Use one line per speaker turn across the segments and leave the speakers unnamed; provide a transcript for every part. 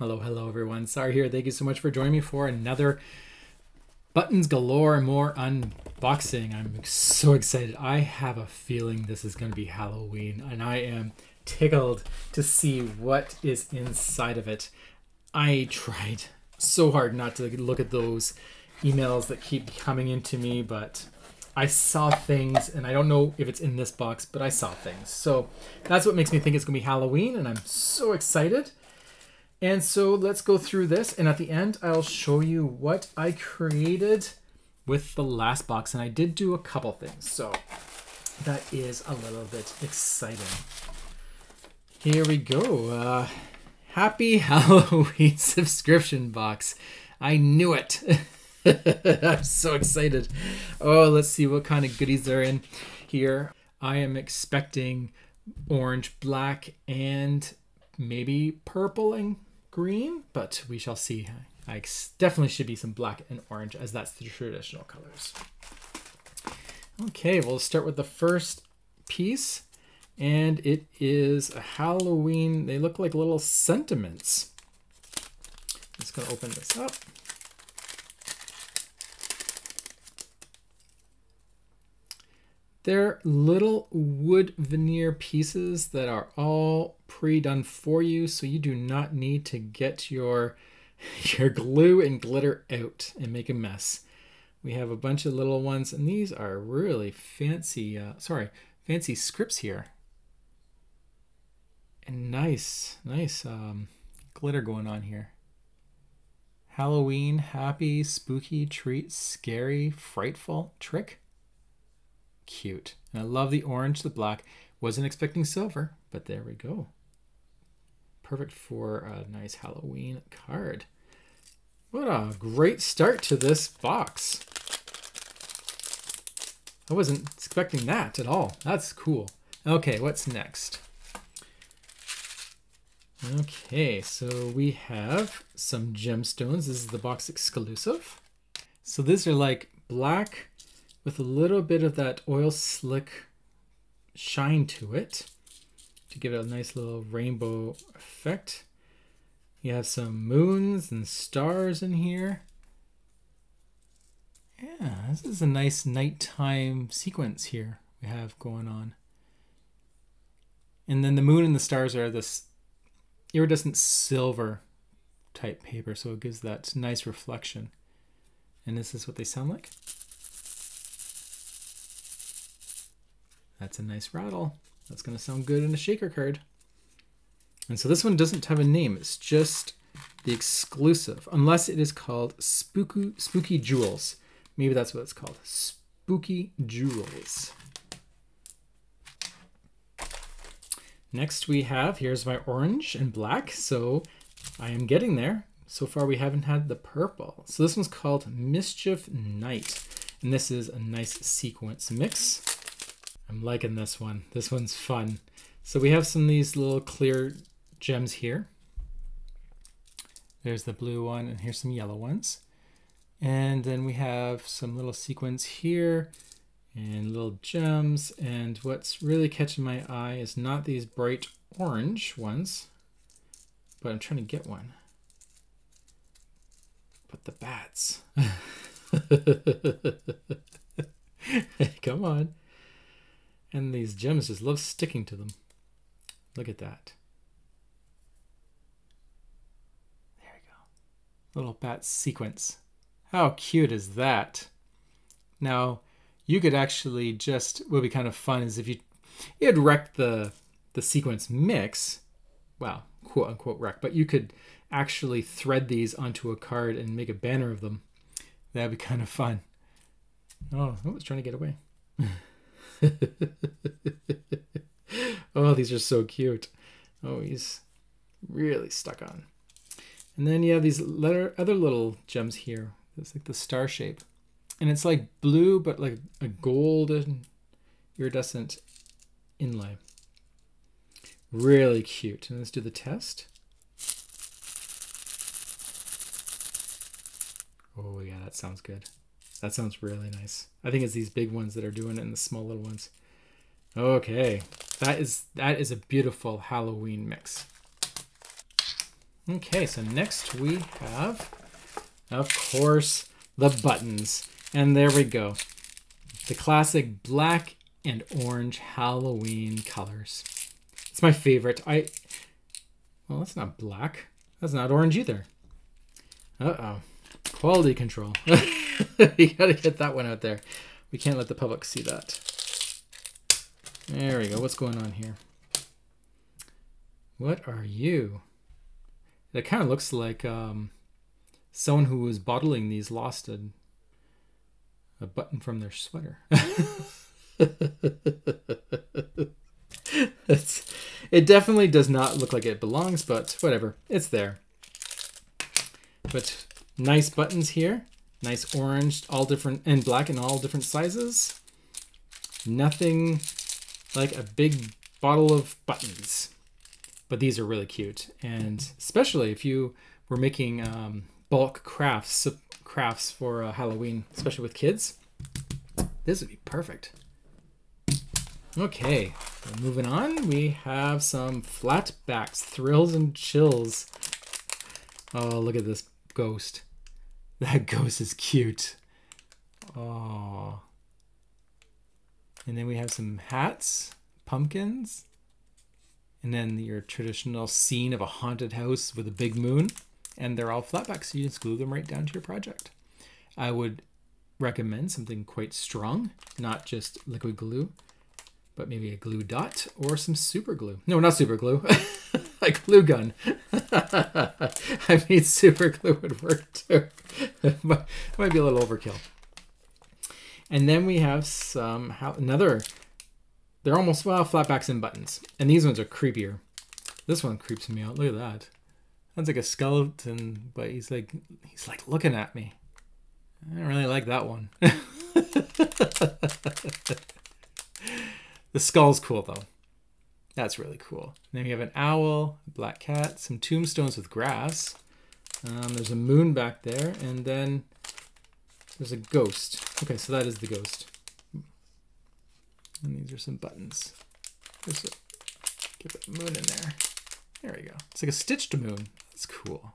Hello everyone. Sorry here. Thank you so much for joining me for another Buttons Galore more unboxing. I'm so excited. I have a feeling this is going to be Halloween, and I am tickled to see what is inside of it. I tried so hard not to look at those emails that keep coming into me, but I saw things, and I don't know if it's in this box, but I saw things. So that's what makes me think it's going to be Halloween, and I'm so excited. And so let's go through this, and at the end I'll show you what I created with the last box, and I did do a couple things, so that is a little bit exciting. Here we go. Happy Halloween subscription box. I knew it. I'm so excited. Oh, let's see what kind of goodies are in here. I am expecting orange, black, and maybe purple and green, but we shall see. I definitely should be some black and orange, as that's the traditional colors. Okay, we'll start with the first piece, and it is a Halloween. They look like little sentiments. I'm just gonna open this up. They're little wood veneer pieces that are all pre-done for you, so you do not need to get your glue and glitter out and make a mess. We have a bunch of little ones, and these are really fancy, fancy scripts here. And nice glitter going on here. Halloween, happy, spooky, treat, scary, frightful, trick. Cute. And I love the orange, the black. Wasn't expecting silver, but there we go. Perfect for a nice Halloween card. What a great start to this box. I wasn't expecting that at all. That's cool. Okay, what's next? Okay, so we have some gemstones. This is the box exclusive. So these are like black with a little bit of that oil slick shine to it to give it a nice little rainbow effect. You have some moons and stars in here. Yeah, this is a nice nighttime sequence here we have going on. And then the moon and the stars are this iridescent silver type paper, so it gives that nice reflection. And this is what they sound like. That's a nice rattle. That's going to sound good in a shaker card. And so this one doesn't have a name. It's just the exclusive, unless it is called Spooky Jewels. Maybe that's what it's called. Spooky Jewels. Next we have, here's my orange and black. So I am getting there. So far we haven't had the purple. So this one's called Mischief Night. And this is a nice sequence mix. I'm liking this one. This one's fun. So we have some of these little clear gems here. There's the blue one, and here's some yellow ones. And then we have some little sequins here and little gems. And what's really catching my eye is not these bright orange ones, but I'm trying to get one. But the bats. Come on. And these gems just love sticking to them. Look at that. There we go. Little bat sequence. How cute is that? Now, you could actually just, what would be kind of fun is if you'd wrecked the sequence mix, well, quote unquote wreck, but you could actually thread these onto a card and make a banner of them. That'd be kind of fun. Oh, I was trying to get away. Oh, these are so cute. Oh, he's really stuck on. And then you have these other little gems here. It's like the star shape. And it's like blue, but like a golden iridescent inlay. Really cute. And let's do the test. Oh yeah, that sounds good. That sounds really nice. I think it's these big ones that are doing it and the small little ones. Okay, that is a beautiful Halloween mix. Okay, so next we have, of course, the buttons. And there we go. The classic black and orange Halloween colors. It's my favorite. Well, that's not black. That's not orange either. Uh-oh. Quality control. You gotta get that one out there. We can't let the public see that. There we go. What's going on here? What are you? That kind of looks like someone who was bottling these lost a button from their sweater. It definitely does not look like it belongs, but whatever. It's there. But nice buttons here. Nice orange, all different, and black in all different sizes. Nothing like a big bottle of buttons. But these are really cute. And especially if you were making bulk crafts for Halloween, especially with kids, this would be perfect. Okay, moving on, we have some flatbacks, thrills and chills. Oh, look at this ghost. That ghost is cute. Oh. And then we have some hats, pumpkins, and then your traditional scene of a haunted house with a big moon. And they're all flatbacks, so you just glue them right down to your project. I would recommend something quite strong, not just liquid glue, but maybe a glue dot or some super glue. No, not super glue. A glue gun. I mean, super glue would work too. But it might be a little overkill. And then we have some, they're almost, well, flatbacks and buttons. And these ones are creepier. This one creeps me out. Look at that. Sounds like a skeleton, but he's like looking at me. I don't really like that one. The skull's cool though. That's really cool. And then we have an owl, a black cat, some tombstones with grass. There's a moon back there, and then there's a ghost. Okay, so that is the ghost. And these are some buttons. Just get the moon in there. There we go. It's like a stitched moon. That's cool.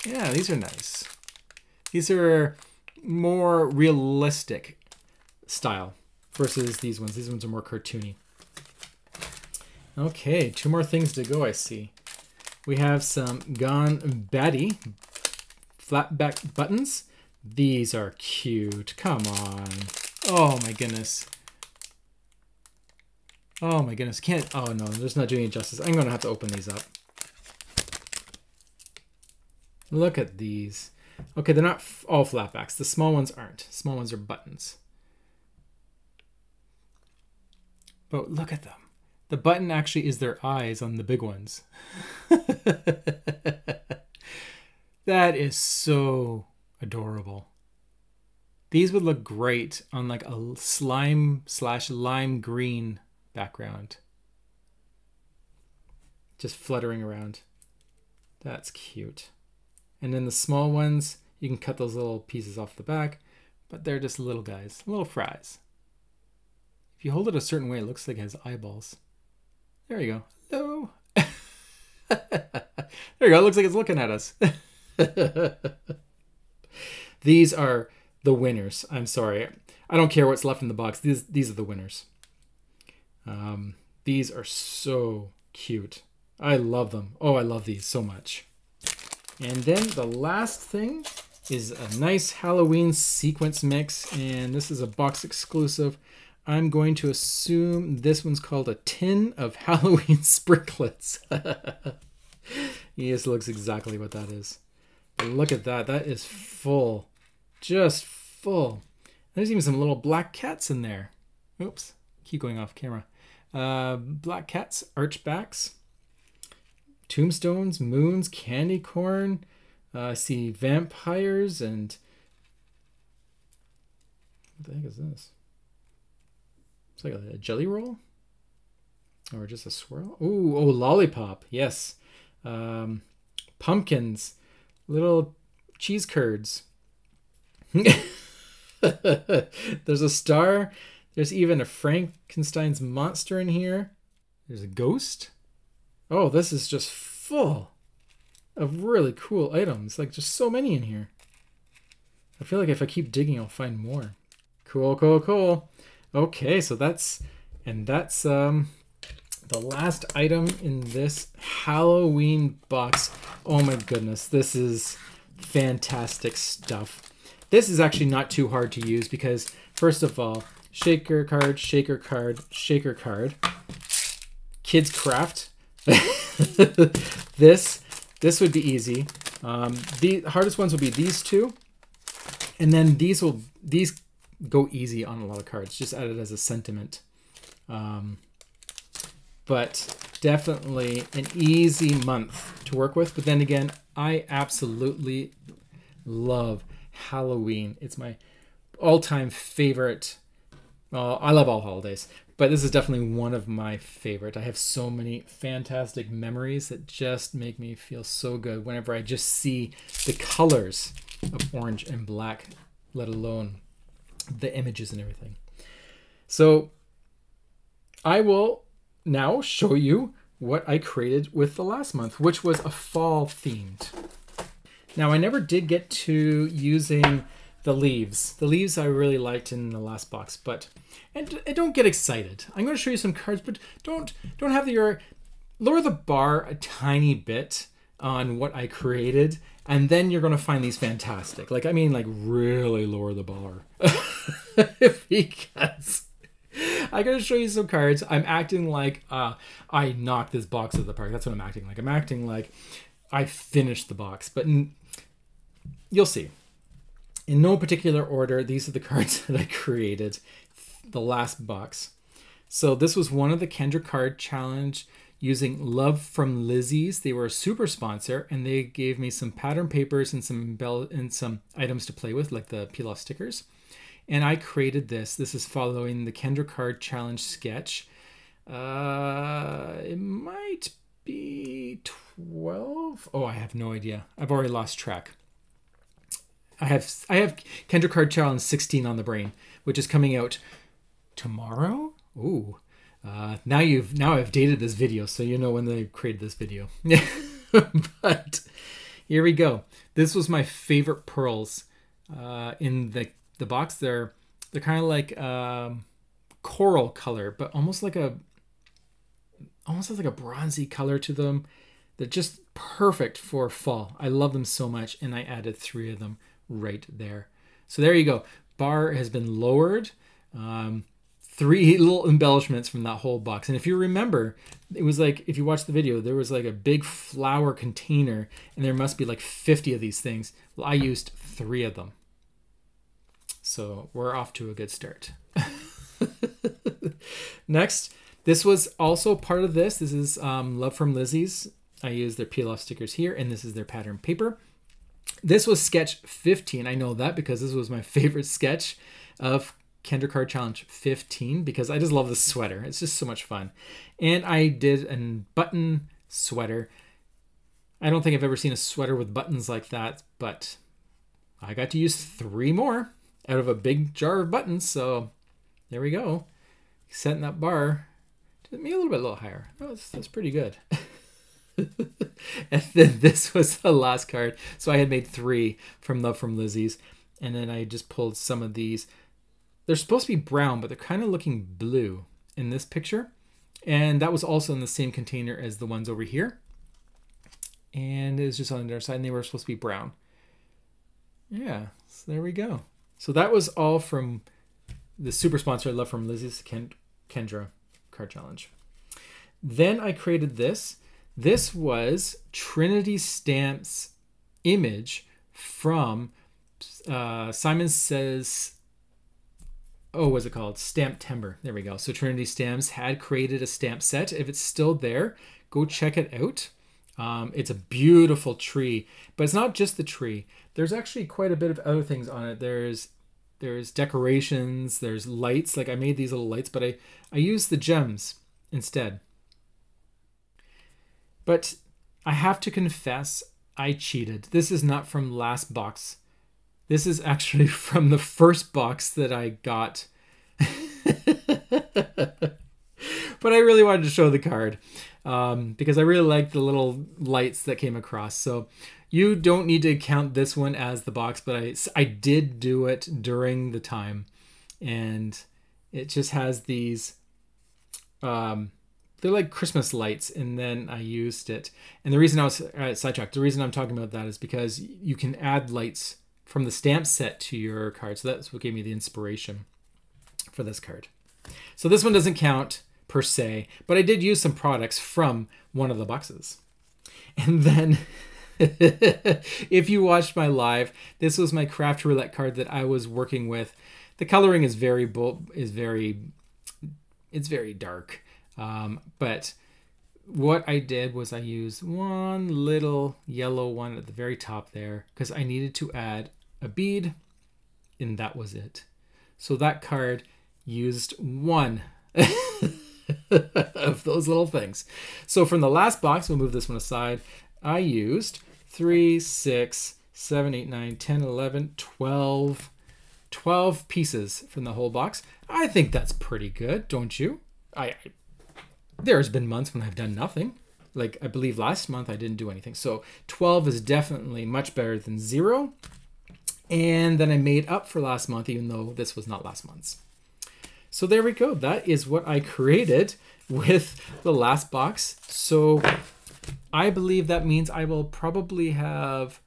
Yeah, these are nice. These are more realistic style versus these ones. These ones are more cartoony. Okay, 2 more things to go, I see. We have some Gone Batty flatback buttons. These are cute. Come on. Oh my goodness. Oh my goodness. Oh no, I'm just not doing it justice. I'm going to have to open these up. Look at these. Okay, they're not all flatbacks. The small ones aren't. Small ones are buttons. But look at them. The button actually is their eyes on the big ones. That is so adorable. These would look great on like a slime/lime green background. Just fluttering around. That's cute. And then the small ones, you can cut those little pieces off the back, but they're just little guys, little fries. If you hold it a certain way, it looks like it has eyeballs. There you go. Hello. There you go. It looks like it's looking at us. These are the winners. I'm sorry. I don't care what's left in the box. These are the winners. These are so cute. I love them. Oh, I love these so much. And then the last thing is a nice Halloween sequence mix. And this is a box exclusive. I'm going to assume this one's called a tin of Halloween sprinklets. Yes, looks exactly what that is. But look at that. That is full. Just full. There's even some little black cats in there. Oops. Keep going off camera. Black cats, archbacks, tombstones, moons, candy corn. I see vampires and... What the heck is this? It's like a jelly roll? Or just a swirl? Ooh, oh, lollipop. Yes. Pumpkins. Little cheese curds. There's a star. There's even a Frankenstein's monster in here. There's a ghost. Oh, this is just full. of really cool items. Like just so many in here. I feel like if I keep digging, I'll find more. Cool, cool, cool. Okay, so that's the last item in this Halloween box. Oh my goodness, this is fantastic stuff. This is actually not too hard to use because, first of all, shaker card, shaker card, shaker card. Kids craft. This would be easy. The hardest ones will be these two, and then these go easy on a lot of cards. Just add it as a sentiment. But definitely an easy month to work with. But then again, I absolutely love Halloween. It's my all-time favorite. Well, I love all holidays, but this is definitely one of my favorite. I have so many fantastic memories that just make me feel so good whenever I just see the colors of orange and black, let alone the images and everything. So I will now show you what I created with the last month, which was a fall themed. Now I never did get to using the leaves. The leaves I really liked in the last box, but and don't get excited. I'm going to show you some cards, but don't have your lower the bar a tiny bit on what I created, and then you're going to find these fantastic. Like, I mean, like really lower the bar. Because I'm going to show you some cards. I'm acting like I knocked this box out of the park. That's what I'm acting like. I'm acting like I finished the box, but you'll see. In no particular order, these are the cards that I created the last box. So this was one of the Kendra card challenge using Love from Lizzie's. They were a super sponsor, and they gave me some pattern papers and some items to play with, like the peel off stickers. And I created this. This is following the Kendra card challenge sketch. It might be 12. Oh, I have no idea. I've already lost track. I have Kendra card challenge 16 on the brain, which is coming out tomorrow. Ooh. Now I've dated this video, so you know when they created this video. But here we go. This was my favorite pearls in the box. They're kind of like coral color, but almost has like a bronzy color to them. They're just perfect for fall. I love them so much, and I added 3 of them right there. So there you go. Bar has been lowered. 3 little embellishments from that whole box. And if you remember, it was like, if you watch the video, there was like a big flower container, and there must be like 50 of these things. Well, I used 3 of them. So we're off to a good start. Next, this was also part of this. This is Love from Lizzie's. I used their peel off stickers here, and this is their pattern paper. This was sketch 15. I know that because this was my favorite sketch of Kendra Card Challenge 15, because I just love this sweater. It's just so much fun. And I did a button sweater. I don't think I've ever seen a sweater with buttons like that, but I got to use 3 more out of a big jar of buttons. So there we go. Setting that bar to me a little higher. Oh, that's pretty good. And then this was the last card. So I had made 3 from Love from Lizzie's, and then I just pulled some of these. They're supposed to be brown, but they're kind of looking blue in this picture. And that was also in the same container as the ones over here. And it was just on the other side, and they were supposed to be brown. Yeah, so there we go. So that was all from the super sponsor, Love from Lizzie's Kendra Card Challenge. Then I created this. This was Trinity Stamps image from Simon Says, oh, what's it called? Stamp Timber. There we go. So Trinity Stamps had created a stamp set. If it's still there, go check it out. It's a beautiful tree, but it's not just the tree. There's actually quite a bit of other things on it. There's decorations, there's lights. Like I made these little lights, but I used the gems instead. But I have to confess, I cheated. This is not from last box. This is actually from the first box that I got. But I really wanted to show the card. because I really like the little lights that came across. So you don't need to count this one as the box, but I did do it during the time, and it just has these, they're like Christmas lights, and then I used it. And the reason I was sidetracked, the reason I'm talking about that is because you can add lights from the stamp set to your card. So that's what gave me the inspiration for this card. So this one doesn't count per se, but I did use some products from one of the boxes. And then if you watched my live, this was my craft roulette card that I was working with. The coloring is very dark. But what I did was I used one little yellow one at the very top there because I needed to add a bead, and that was it. So that card used one of those little things. So from the last box, we'll move this one aside, I used 3, 6, 7, 8, 9, 10, 11, 12 pieces from the whole box. I think that's pretty good, don't you? There's been months when I've done nothing. Like I believe last month I didn't do anything. So 12 is definitely much better than 0. And then I made up for last month, even though this was not last month's. So there we go. That is what I created with the last box. So I believe that means I will probably have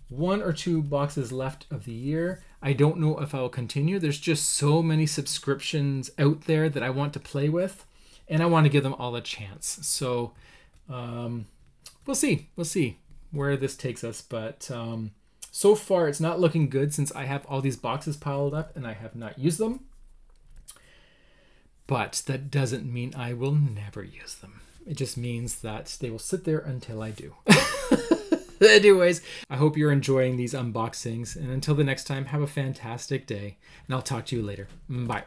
1 or 2 boxes left of the year. I don't know if I will continue. There's just so many subscriptions out there that I want to play with, and I want to give them all a chance. So we'll see where this takes us. But so far it's not looking good since I have all these boxes piled up and I have not used them. But that doesn't mean I will never use them. It just means that they will sit there until I do. Anyways, I hope you're enjoying these unboxings. And until the next time, have a fantastic day. And I'll talk to you later. Bye.